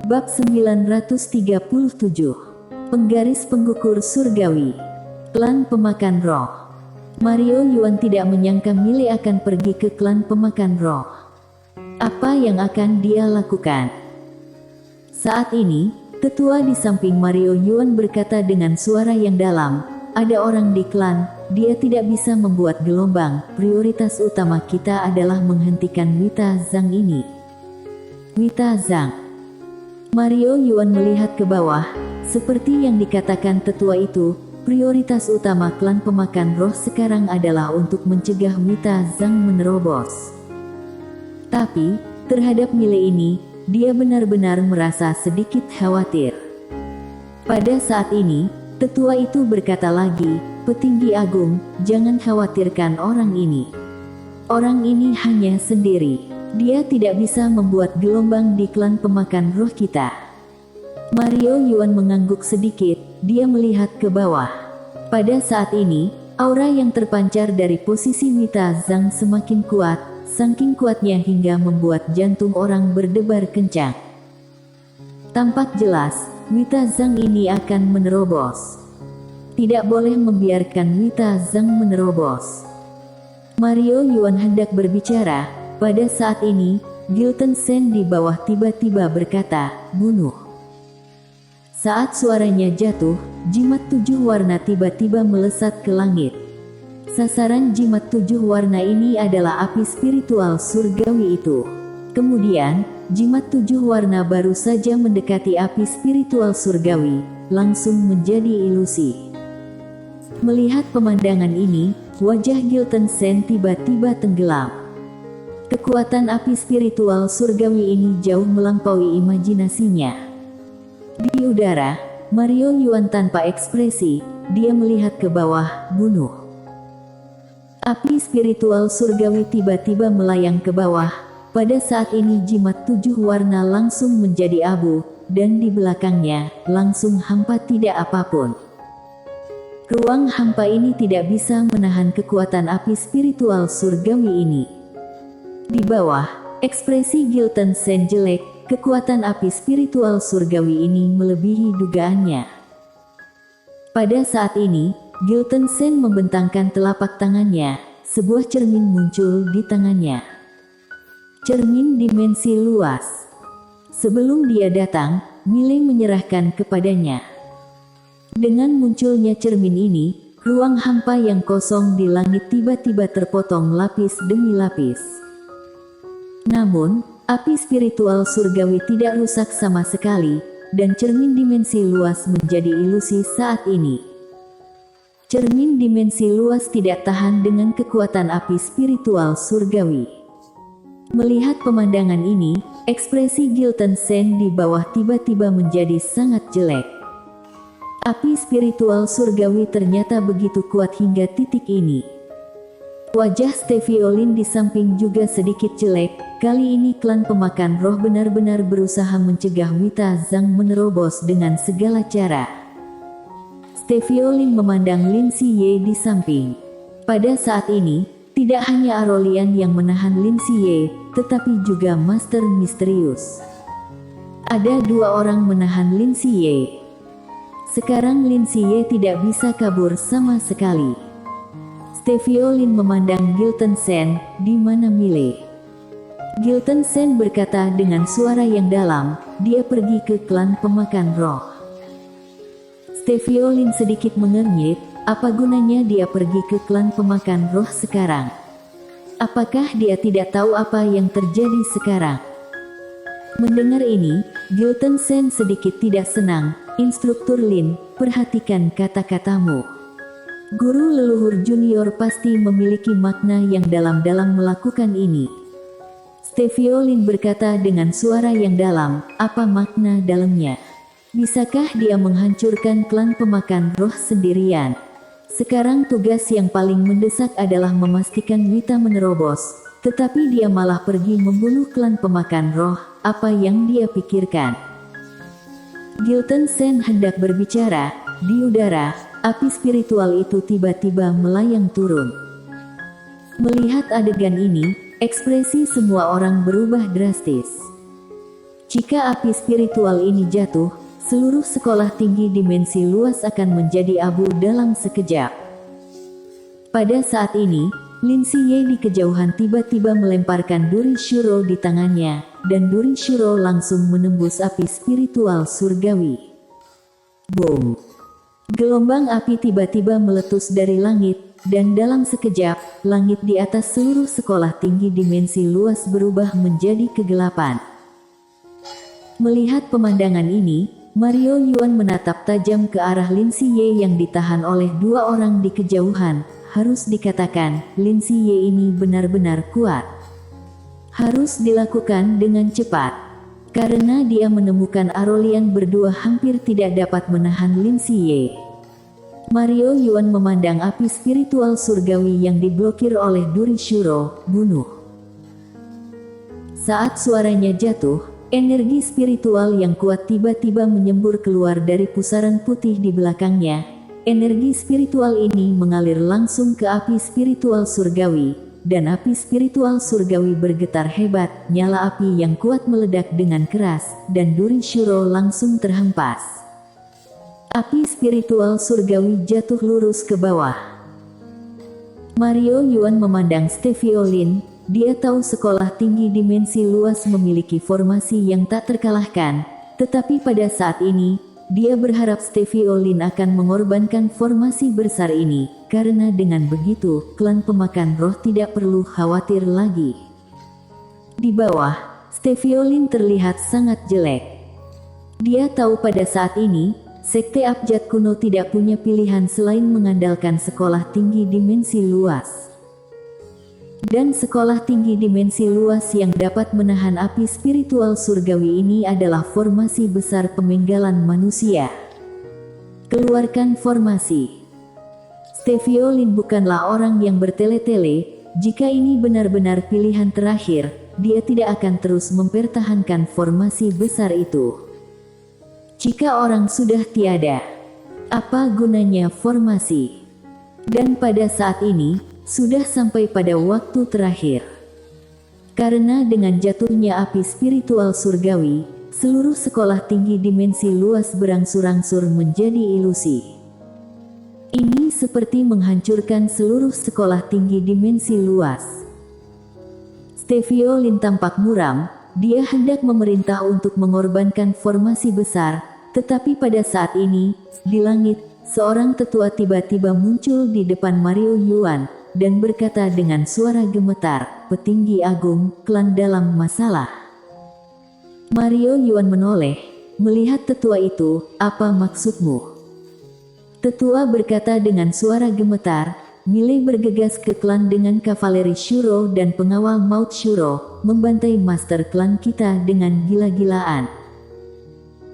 Bab 937. Penggaris Penggugur Surgawi. Klan Pemakan Roh. Mario Yuan tidak menyangka Mile akan pergi ke klan pemakan roh. Apa yang akan dia lakukan? Saat ini, tetua di samping Mario Yuan berkata dengan suara yang dalam, "Ada orang di klan, dia tidak bisa membuat gelombang. Prioritas utama kita adalah menghentikan Wita Zhang ini." Wita Zhang. Mario Yuan melihat ke bawah, seperti yang dikatakan tetua itu, prioritas utama klan pemakan roh sekarang adalah untuk mencegah Wita Zhang menerobos. Tapi, terhadap Mile ini, dia benar-benar merasa sedikit khawatir. Pada saat ini, tetua itu berkata lagi, "Petinggi Agung, jangan khawatirkan orang ini. Orang ini hanya sendiri. Dia tidak bisa membuat gelombang di klan pemakan roh kita." Mario Yuan mengangguk sedikit, dia melihat ke bawah. Pada saat ini, aura yang terpancar dari posisi Wita Zhang semakin kuat, saking kuatnya hingga membuat jantung orang berdebar kencang. Tampak jelas, Wita Zhang ini akan menerobos. Tidak boleh membiarkan Wita Zhang menerobos. Mario Yuan hendak berbicara. Pada saat ini, Gilton Sen di bawah tiba-tiba berkata, "Bunuh." Saat suaranya jatuh, jimat 7 warna tiba-tiba melesat ke langit. Sasaran jimat 7 warna ini adalah api spiritual surgawi itu. Kemudian, jimat 7 warna baru saja mendekati api spiritual surgawi, langsung menjadi ilusi. Melihat pemandangan ini, wajah Gilton Sen tiba-tiba tenggelam. Kekuatan api spiritual surgawi ini jauh melampaui imajinasinya. Di udara, Mario Yuan tanpa ekspresi, dia melihat ke bawah, "Bunuh." Api spiritual surgawi tiba-tiba melayang ke bawah. Pada saat ini jimat 7 warna langsung menjadi abu, dan di belakangnya, langsung hampa tidak apapun. Ruang hampa ini tidak bisa menahan kekuatan api spiritual surgawi ini. Di bawah, ekspresi Gilton Sen jelek, kekuatan api spiritual surgawi ini melebihi dugaannya. Pada saat ini, Gilton Sen membentangkan telapak tangannya, sebuah cermin muncul di tangannya. Cermin dimensi luas. Sebelum dia datang, Mile menyerahkan kepadanya. Dengan munculnya cermin ini, ruang hampa yang kosong di langit tiba-tiba terpotong lapis demi lapis. Namun, api spiritual surgawi tidak rusak sama sekali, dan cermin dimensi luas menjadi ilusi saat ini. Cermin dimensi luas tidak tahan dengan kekuatan api spiritual surgawi. Melihat pemandangan ini, ekspresi Gilton Sen di bawah tiba-tiba menjadi sangat jelek. Api spiritual surgawi ternyata begitu kuat hingga titik ini. Wajah Steviolin di samping juga sedikit jelek. Kali ini klan pemakan roh benar-benar berusaha mencegah Wita Zhang menerobos dengan segala cara. Steviolin memandang Lin Siye di samping. Pada saat ini, tidak hanya Arolian yang menahan Lin Siye, tetapi juga Master Misterius. Ada 2 orang menahan Lin Siye. Sekarang Lin Siye tidak bisa kabur sama sekali. Steviolin memandang Gilton Sen, "Di mana Mile?" Gilton Sen berkata dengan suara yang dalam, "Dia pergi ke klan pemakan roh." Steviolin sedikit mengernyit, apa gunanya dia pergi ke klan pemakan roh sekarang? Apakah dia tidak tahu apa yang terjadi sekarang? Mendengar ini, Gilton Sen sedikit tidak senang. "Instruktur Lin, perhatikan kata-katamu. Guru leluhur junior pasti memiliki makna yang dalam-dalam melakukan ini." Steviolin berkata dengan suara yang dalam, "Apa makna dalamnya? Bisakah dia menghancurkan klan pemakan roh sendirian? Sekarang tugas yang paling mendesak adalah memastikan Wita menerobos, tetapi dia malah pergi membunuh klan pemakan roh. Apa yang dia pikirkan?" Gilton Sen hendak berbicara. Di udara, api spiritual itu tiba-tiba melayang turun. Melihat adegan ini, ekspresi semua orang berubah drastis. Jika api spiritual ini jatuh, seluruh sekolah tinggi dimensi luas akan menjadi abu dalam sekejap. Pada saat ini, Lin Siye di kejauhan tiba-tiba melemparkan duri Shuro di tangannya, dan duri Shuro langsung menembus api spiritual surgawi. Boom! Gelombang api tiba-tiba meletus dari langit, dan dalam sekejap, langit di atas seluruh sekolah tinggi dimensi luas berubah menjadi kegelapan. Melihat pemandangan ini, Mario Yuan menatap tajam ke arah Lin Siye yang ditahan oleh dua orang di kejauhan. Harus dikatakan, Lin Siye ini benar-benar kuat. Harus dilakukan dengan cepat. Karena dia menemukan Arolian berdua hampir tidak dapat menahan Lin Siye. Mario Yuan memandang api spiritual surgawi yang diblokir oleh duri Shuro, bunuh. Saat suaranya jatuh, energi spiritual yang kuat tiba-tiba menyembur keluar dari pusaran putih di belakangnya. Energi spiritual ini mengalir langsung ke api spiritual surgawi, dan api spiritual surgawi bergetar hebat. Nyala api yang kuat meledak dengan keras, dan duri Shuro langsung terhempas. Api spiritual surgawi jatuh lurus ke bawah. Mario Yuan memandang Stevie Lin. Dia tahu sekolah tinggi dimensi luas memiliki formasi yang tak terkalahkan, tetapi pada saat ini, dia berharap Stevie Lin akan mengorbankan formasi besar ini, karena dengan begitu, klan pemakan roh tidak perlu khawatir lagi. Di bawah, Stevie Lin terlihat sangat jelek. Dia tahu pada saat ini, Sekte Abjad kuno tidak punya pilihan selain mengandalkan sekolah tinggi dimensi luas. Dan sekolah tinggi dimensi luas yang dapat menahan api spiritual surgawi ini adalah formasi besar pemenggalan manusia. Keluarkan formasi. Stevie Lin bukanlah orang yang bertele-tele. Jika ini benar-benar pilihan terakhir, dia tidak akan terus mempertahankan formasi besar itu. Jika orang sudah tiada, apa gunanya formasi? Dan pada saat ini, sudah sampai pada waktu terakhir. Karena dengan jatuhnya api spiritual surgawi, seluruh sekolah tinggi dimensi luas berangsur-angsur menjadi ilusi. Ini seperti menghancurkan seluruh sekolah tinggi dimensi luas. Stevie Lin tampak muram, dia hendak memerintah untuk mengorbankan formasi besar, tetapi pada saat ini, di langit, seorang tetua tiba-tiba muncul di depan Mario Yuan, dan berkata dengan suara gemetar, "Petinggi Agung, klan dalam masalah." Mario Yuan menoleh, melihat tetua itu. "Apa maksudmu?" Tetua berkata dengan suara gemetar, "Milih bergegas ke klan dengan kavaleri Shuro dan pengawal maut Shuro, membantai master klan kita dengan gila-gilaan."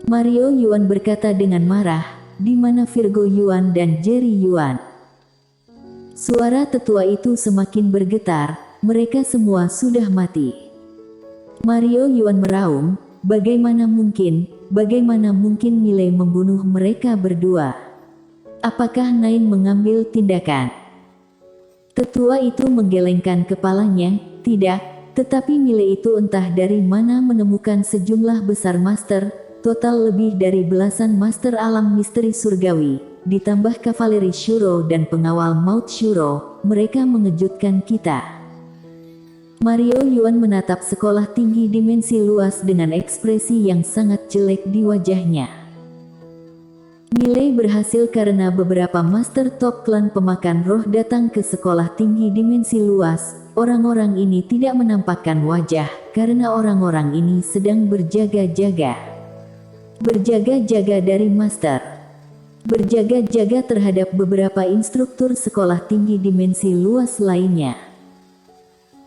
Mario Yuan berkata dengan marah, "Di mana Virgo Yuan dan Jerry Yuan?" Suara tetua itu semakin bergetar, mereka semua sudah mati. Mario Yuan meraung, bagaimana mungkin Miley membunuh mereka berdua? Apakah Nain mengambil tindakan? Tetua itu menggelengkan kepalanya, tidak, tetapi Miley itu entah dari mana menemukan sejumlah besar master, total lebih dari belasan master alam misteri surgawi. Ditambah kavaleri Shuro dan pengawal maut Shuro, mereka mengejutkan kita. Mario Yuan menatap sekolah tinggi dimensi luas dengan ekspresi yang sangat jelek di wajahnya. Miley berhasil karena beberapa master top klan pemakan roh datang ke sekolah tinggi dimensi luas. Orang-orang ini tidak menampakkan wajah, karena orang-orang ini sedang berjaga-jaga. Berjaga-jaga dari master. Berjaga-jaga terhadap beberapa instruktur sekolah tinggi dimensi luas lainnya.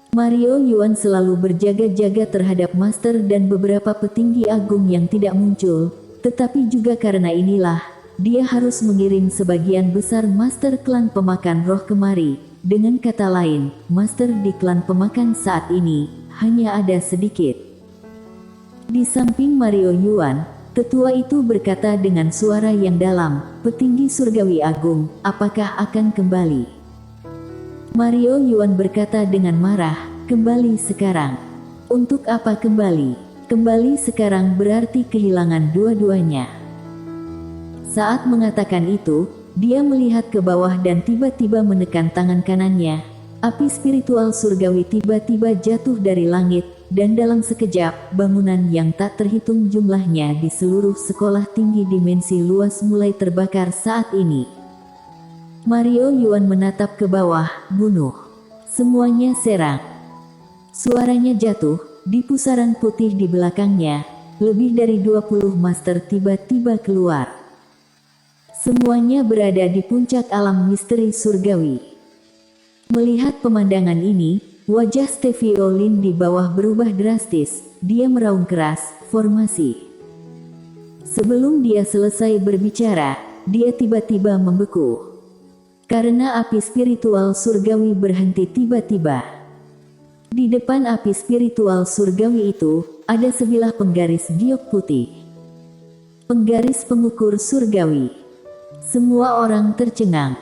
Mario Yuan selalu berjaga-jaga terhadap master dan beberapa petinggi agung yang tidak muncul, tetapi juga karena inilah, dia harus mengirim sebagian besar master klan pemakan roh kemari. Dengan kata lain, master di klan pemakan saat ini, hanya ada sedikit. Di samping Mario Yuan, tetua itu berkata dengan suara yang dalam, "Petinggi surgawi agung, apakah akan kembali?" Mario Yuan berkata dengan marah, "Kembali sekarang." "Untuk apa kembali? Kembali sekarang berarti kehilangan dua-duanya. Saat mengatakan itu, dia melihat ke bawah dan tiba-tiba menekan tangan kanannya. Api spiritual surgawi tiba-tiba jatuh dari langit, dan dalam sekejap, bangunan yang tak terhitung jumlahnya di seluruh sekolah tinggi dimensi luas mulai terbakar saat ini. Mario Yuan menatap ke bawah, bunuh. Semuanya serang. Suaranya jatuh, di pusaran putih di belakangnya, lebih dari 20 master tiba-tiba keluar. Semuanya berada di puncak alam misteri surgawi. Melihat pemandangan ini, wajah Stevie Lin di bawah berubah drastis. Dia meraung keras, formasi. Sebelum dia selesai berbicara, dia tiba-tiba membeku. Karena api spiritual surgawi berhenti tiba-tiba. Di depan api spiritual surgawi itu, ada sebilah penggaris giok putih. Penggaris pengukur surgawi. Semua orang tercengang.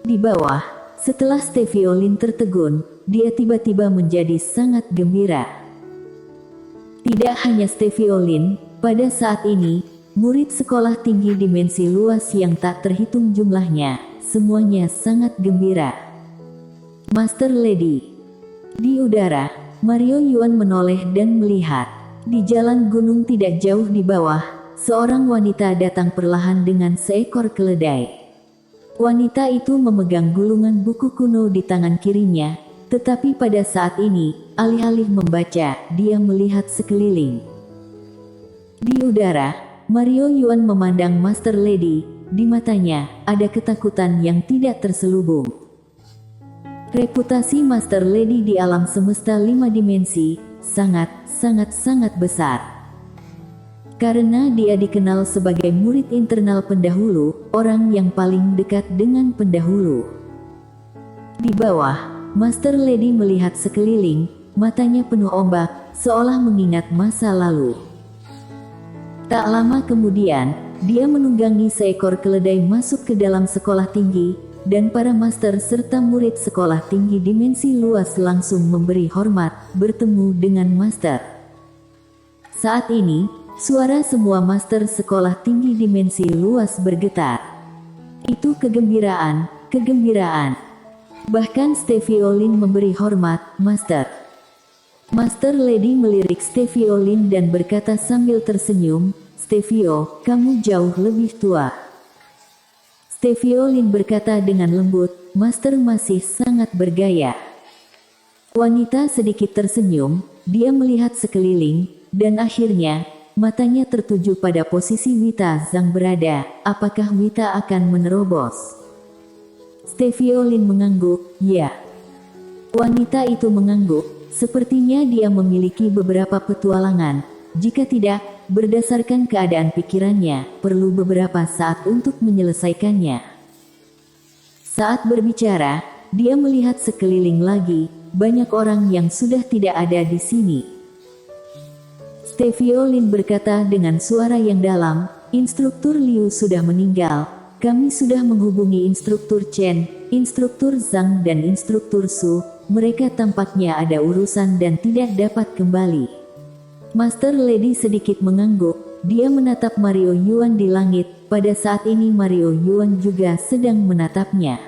Di bawah, setelah Stevie Lin tertegun, dia tiba-tiba menjadi sangat gembira. Tidak hanya Stevie Lin, pada saat ini, murid sekolah tinggi dimensi luas yang tak terhitung jumlahnya, semuanya sangat gembira. Master Lady. Di udara, Mario Yuan menoleh dan melihat. Di jalan gunung tidak jauh di bawah, seorang wanita datang perlahan dengan seekor keledai. Wanita itu memegang gulungan buku kuno di tangan kirinya, tetapi pada saat ini, alih-alih membaca, dia melihat sekeliling. Di udara, Mario Yuan memandang Master Lady, di matanya, ada ketakutan yang tidak terselubung. Reputasi Master Lady di alam semesta 5 dimensi, sangat besar. Karena dia dikenal sebagai murid internal pendahulu, orang yang paling dekat dengan pendahulu. Di bawah, Master Lady melihat sekeliling, matanya penuh ombak, seolah mengingat masa lalu. Tak lama kemudian, dia menunggangi seekor keledai masuk ke dalam sekolah tinggi, dan para master serta murid sekolah tinggi dimensi luas langsung memberi hormat, bertemu dengan master. Saat ini, suara semua master sekolah tinggi dimensi luas bergetar. Itu kegembiraan. Bahkan Stevie Lin memberi hormat, Master. Master Lady melirik Stevie Lin dan berkata sambil tersenyum, Stevie, kamu jauh lebih tua. Stevie Lin berkata dengan lembut, Master masih sangat bergaya. Wanita sedikit tersenyum, dia melihat sekeliling, dan akhirnya, matanya tertuju pada posisi Wita Zhang berada, apakah Wita akan menerobos? Stevie Lin mengangguk, ya. Wanita itu mengangguk, sepertinya dia memiliki beberapa petualangan, jika tidak, berdasarkan keadaan pikirannya, perlu beberapa saat untuk menyelesaikannya. Saat berbicara, dia melihat sekeliling lagi, banyak orang yang sudah tidak ada di sini. Stevie Lin berkata dengan suara yang dalam, Instruktur Liu sudah meninggal, kami sudah menghubungi Instruktur Chen, Instruktur Zhang dan Instruktur Su, mereka tampaknya ada urusan dan tidak dapat kembali. Master Lady sedikit mengangguk, dia menatap Mario Yuan di langit, pada saat ini Mario Yuan juga sedang menatapnya.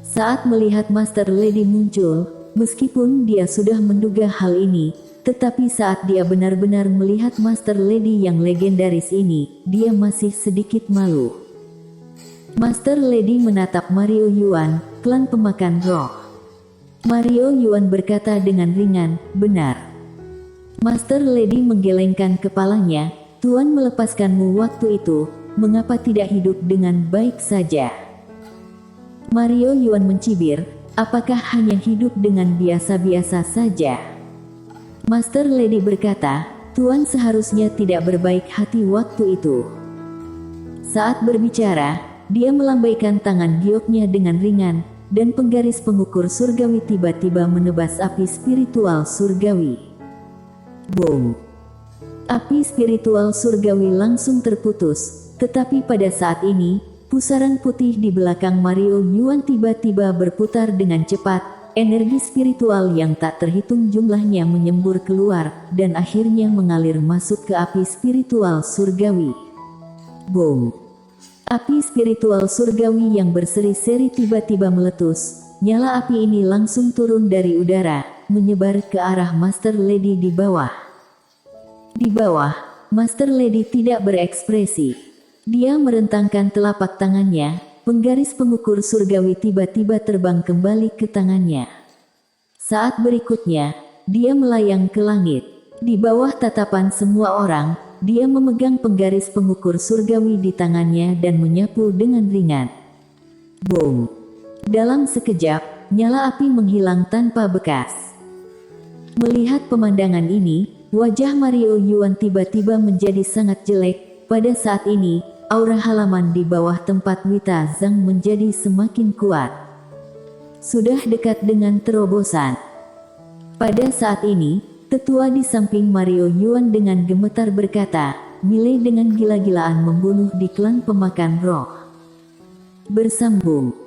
Saat melihat Master Lady muncul, meskipun dia sudah menduga hal ini, tetapi saat dia benar-benar melihat Master Lady yang legendaris ini, dia masih sedikit malu. Master Lady menatap Mario Yuan, klan pemakan roh. Mario Yuan berkata dengan ringan, benar. Master Lady menggelengkan kepalanya, Tuan melepaskanmu waktu itu, mengapa tidak hidup dengan baik saja? Mario Yuan mencibir, apakah hanya hidup dengan biasa-biasa saja? Master Lady berkata, Tuan seharusnya tidak berbaik hati waktu itu. Saat berbicara, dia melambaikan tangan gioknya dengan ringan, dan penggaris pengukur surgawi tiba-tiba menebas api spiritual surgawi. Boom! Api spiritual surgawi langsung terputus, tetapi pada saat ini, pusaran putih di belakang Mario Yuan tiba-tiba berputar dengan cepat, energi spiritual yang tak terhitung jumlahnya menyembur keluar, dan akhirnya mengalir masuk ke api spiritual surgawi. Boom! Api spiritual surgawi yang berseri-seri tiba-tiba meletus. Nyala api ini langsung turun dari udara, menyebar ke arah Master Lady di bawah. Di bawah, Master Lady tidak berekspresi. Dia merentangkan telapak tangannya, penggaris pengukur surgawi tiba-tiba terbang kembali ke tangannya. Saat berikutnya, dia melayang ke langit. Di bawah tatapan semua orang, dia memegang penggaris pengukur surgawi di tangannya dan menyapu dengan ringan. Boom! Dalam sekejap, nyala api menghilang tanpa bekas. Melihat pemandangan ini, wajah Mario Yuan tiba-tiba menjadi sangat jelek. Pada saat ini, aura halaman di bawah tempat Wita Zhang menjadi semakin kuat. Sudah dekat dengan terobosan. Pada saat ini, tetua di samping Mario Yuan dengan gemetar berkata, Milei dengan gila-gilaan membunuh di klan pemakan roh. Bersambung.